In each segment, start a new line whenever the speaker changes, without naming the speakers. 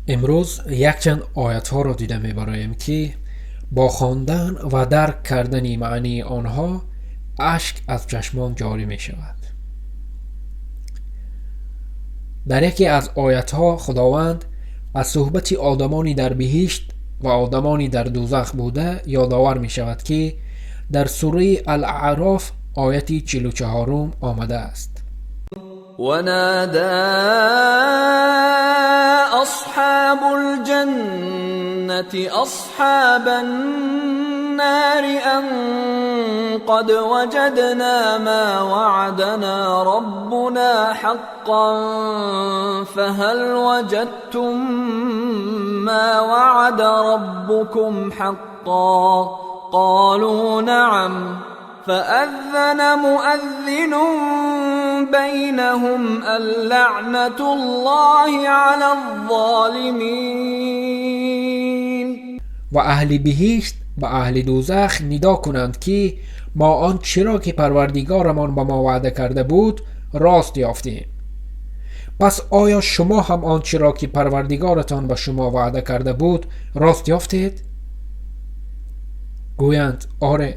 امروز یک چند آیت ها را دیده میبرایم که با خواندن و درک کردن معنی آنها اشک از چشمان جاری می شود. در یکی از آیت ها خداوند از صحبت آدمانی در بهشت و آدمانی در دوزخ بوده یادآور می شود که در سوره الاعراف آیت 44 آمده است:
ونادى أصحاب الجنة أصحاب النار أن قد وجدنا ما وعدنا ربنا حقا فهل وجدتم ما وعد ربكم حقا قالوا نعم فأذن مؤذن بينهم اللعنة الله على الظالمين.
و اهل بهشت و اهل دوزخ ندا کنند که ما آن چرا که پروردگارمان به ما وعده کرده بود راست یافتیم. پس آیا شما هم آن چرا که پروردگارتان به شما وعده کرده بود راست یافتید؟ گویند آره.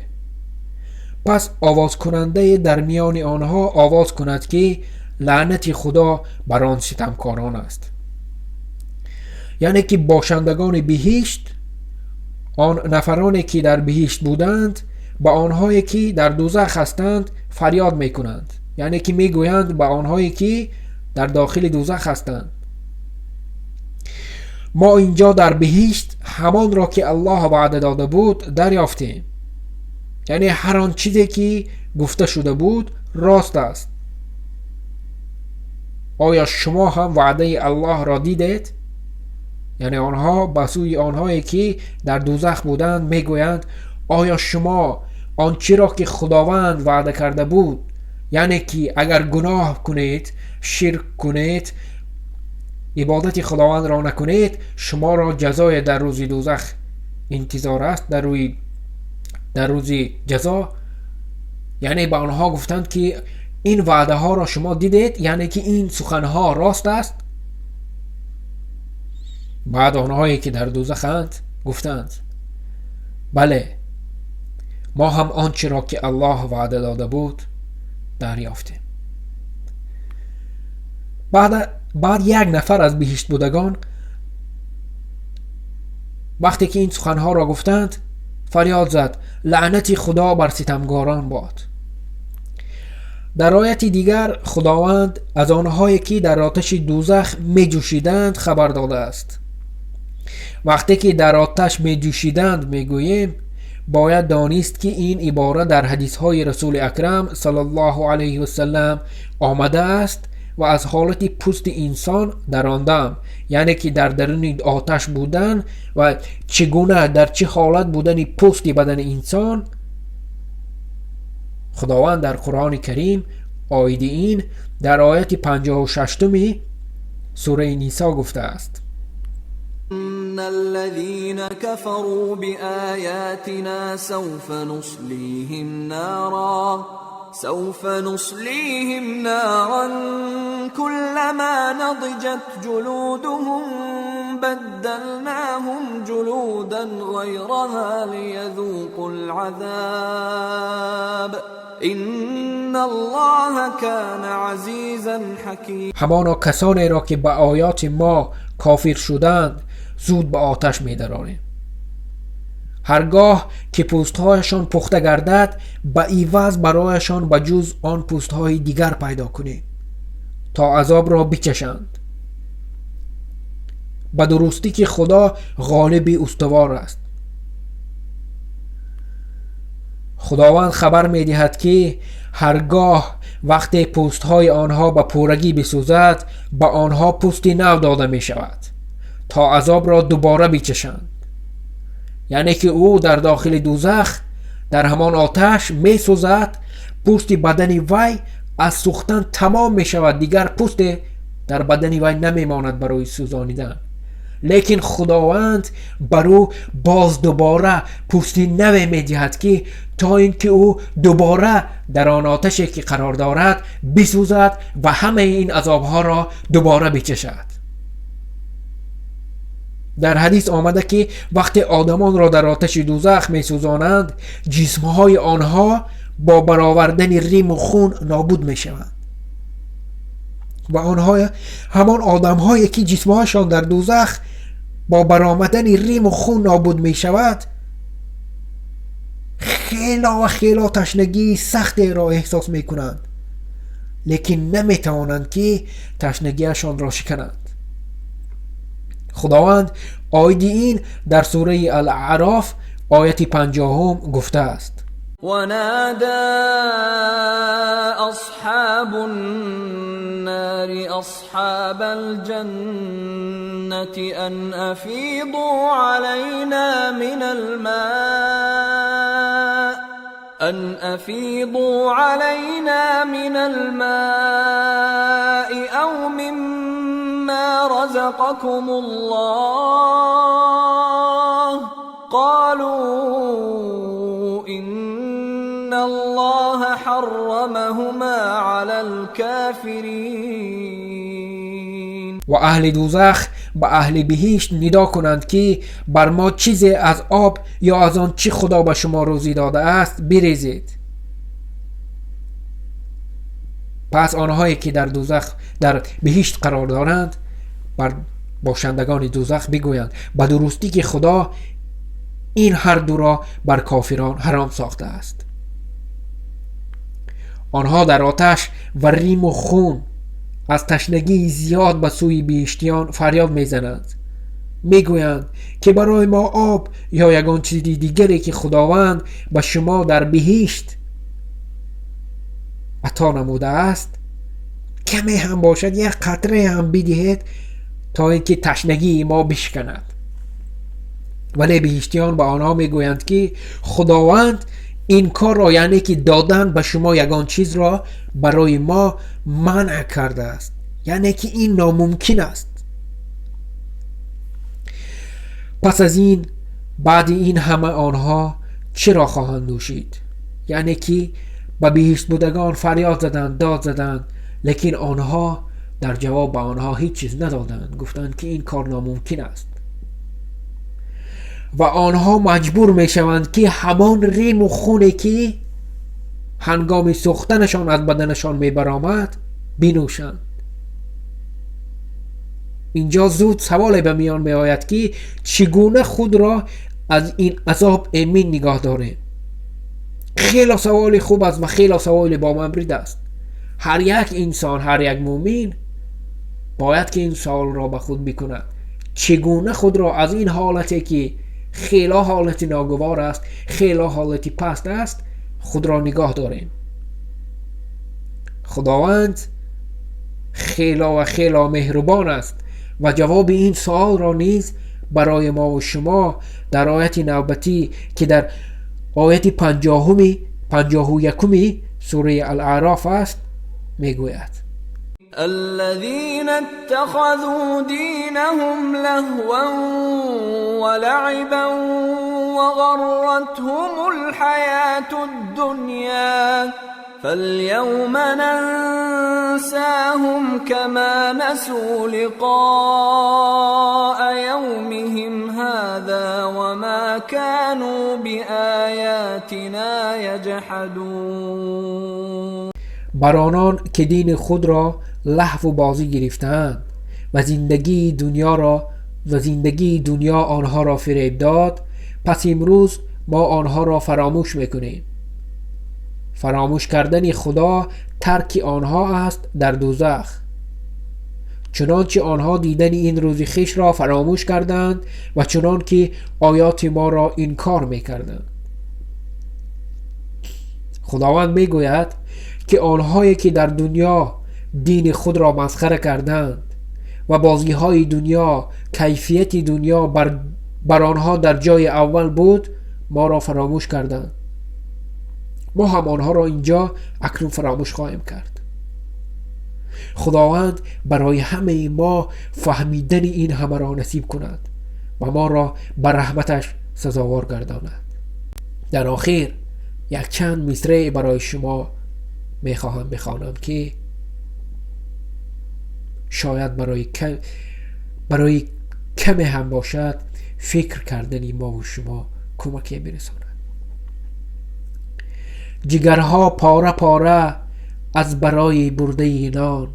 پس آواز کننده در میان آنها آواز کند که لعنت خدا بر آن ستمکاران است. یعنی که باشندگان بهشت، آن نفرانی که در بهشت بودند، با آنهایی که در دوزخ هستند فریاد میکنند. یعنی که میگویند با آنهایی که در داخل دوزخ هستند: ما اینجا در بهشت همان را که الله وعده داده بود دریافتیم. یعنی هر آن چیزی که گفته شده بود راست است. آیا شما هم وعده الله را دیدید؟ یعنی آنها به سوی آنهایی که در دوزخ بودند میگویند آیا شما آنچه را که خداوند وعده کرده بود، یعنی که اگر گناه کنید، شرک کنید، عبادت خداوند را نکنید، شما را جزای در روز دوزخ انتظار است، در روز جزا. یعنی به آنها گفتند که این وعده ها را شما دیدید، یعنی که این سخن ها راست است. بعد آنهایی که در دوزخند گفتند بله، ما هم آنچه را که الله وعده داده بود دریافتیم. بعد یک نفر از بهشت بودگان وقتی که این سخن ها را گفتند فریاد زد: لعنت خدا بر ستمگاران باد. در آیت دیگر خداوند از آنهایی که در آتش دوزخ می جوشیدند خبر داده است. وقتی که در آتش می جوشیدند میگوییم باید دانست که این عبارت در حدیث های رسول اکرم صلی الله علیه و سلم آمده است و از حالت پوست انسان در آندم، یعنی که در درون آتش بودن و چگونه در چه حالت بودن پوست بدن انسان. خداوند در قرآن کریم آیه این در آیت 56 سوره نساء گفته است:
ان الذين كفروا بآياتنا سوف نصليهم نارا كلما نضجت جلودهم بدلناهم جلودا غيرها ليذوقوا العذاب ان الله كان عزيزا حكيما.
همانا کسانی را که به آیات ما کافر شدند زود به آتش می درانیم. هرگاه که پوستهایشان پخته گردد به عوض برایشان به جز آن پوستهای دیگر پیدا کنیم تا عذاب را بچشند. به درستی که خدا غالب استوار است. خداوند خبر می دهد که هرگاه وقتی پوستهای آنها به پورگی بسوزد به آنها پوستی نو داده می شود تا عذاب را دوباره بچشند. یعنی که او در داخل دوزخ در همان آتش می سوزد، پوست بدن وی از سوختن تمام می شود، دیگر پوست در بدن وی نمی ماند برای سوزانیدن. لیکن خداوند برو باز دوباره پوستی نوی می دهد که تا اینکه او دوباره در آن آتشی که قرار دارد بسوزد و همه این عذابها را دوباره بچشد. در حدیث آمده که وقتی آدمان را در آتش دوزخ می سوزانند، جسمهای آنها با برآوردن ریم و خون نابود می شوند و آنها همان آدم‌هایی که جسمهایشان در دوزخ با برآمدن ریم و خون نابود می شود، خیلی تشنگی سخت را احساس می کنند، لیکن نمی توانند که تشنگیشان را شکنند. خداوند آیه این در سوره الاعراف آیت 50 گفته است:
ونادى أصحاب النار أصحاب الجنة أن أفيضوا علينا من الماء أو مما رزقكم الله قالوا إن الله حرمهما على الكافرين.
و اهل دوزخ به اهل بهشت ندا کنند که بر ما چیزی از آب یا از آن چی خدا به شما روزی داده است بریزید. پس آنهایی که در دوزخ در بهشت قرار دارند بر باشندگان دوزخ بگویند به درستی که خدا این هر دو را بر کافران حرام ساخته است. آنها در آتش و ریم و خون از تشنگی زیاد به سوی بهشتیان فریاد میزنند، میگویند که برای ما آب یا یگان چیز دیگری که خداوند به شما در بهشت عطا نموده است کمی هم باشد یک قطره هم بدهید تا اینکه تشنگی ما بشکند. ولی بهشتیان به آنها میگویند که خداوند این کار را، یعنی که دادن به شما یگان چیز را، برای ما منع کرده است، یعنی که این ناممکن است. پس از این بعد این همه آنها چرا خواهند نوشید؟ یعنی که به بهشت بودگان فریاد زدند، داد زدند، لیکن آنها در جواب به آنها هیچ چیز ندادند، گفتند که این کار ناممکن است. و آنها مجبور می شوند که همان ریم و خونی که هنگام سوختنشان از بدنشان می برآمد بنوشند. اینجا زود سوالی به میان می آید که چگونه خود را از این عذاب امین نگاه داریم. خیلی سوال خوب است و خیلی سوال با مورد است. هر یک انسان، هر یک مومن باید که این سوال را به خود بکند: چگونه خود را از این حالتی که خیلی حالت ناگوار است، خیلی حالت پست است، خود را نگاه داریم. خداوند خیلی مهربان است و جواب این سوال را نیز برای ما و شما در آیت نوبتی که در آیت 51 سوره الاعراف است میگوید:
الذين اتخذوا دينهم لهوا ولعبا وغرتهم الحياة الدنيا فاليوم ننساهم كما نسوا لقاء يومهم هذا وما كانوا بآياتنا يجحدون.
بر آنان که دین خود را لهو و بازی گرفتند و زندگی دنیا آنها را فریب داد، پس امروز ما آنها را فراموش میکنیم. فراموش کردن خدا ترک آنها است در دوزخ، چنانچه آنها دیدن این روز خویش را فراموش کردند و چنان که آیات ما را انکار میکردند. خداوند میگوید که آنهایی که در دنیا دین خود را مسخره کردند و بازی های دنیا، کیفیت دنیا بر آنها در جای اول بود، ما را فراموش کردند. ما هم آنها را اینجا اکنون فراموش خواهیم کرد. خداوند برای همه ما فهمیدن این همه را نصیب کند و ما را بر رحمتش سزاوار گرداند. در آخر یک چند مصرع برای شما میخواهم بخوانم که شاید برای کم هم باشد فکر کردن ما و شما کمکی برساند. جگرها پاره پاره از برای برده نان،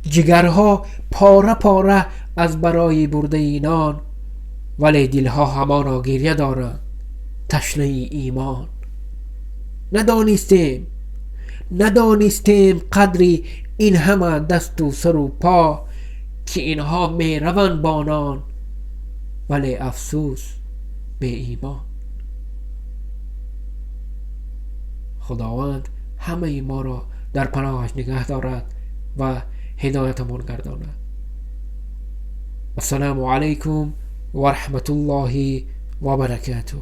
جگرها پاره پاره از برای برده نان، ولی دلها همانا گریه دارند تشنه ایمان. ندانستیم قدری این همه دست و سر و پا، که اینها می روند بانان ولی افسوس به ایمان. خداوند همه ما را در پناهش نگه دارد و هدایتمون گرداند. السلام علیکم و رحمت الله و برکاته.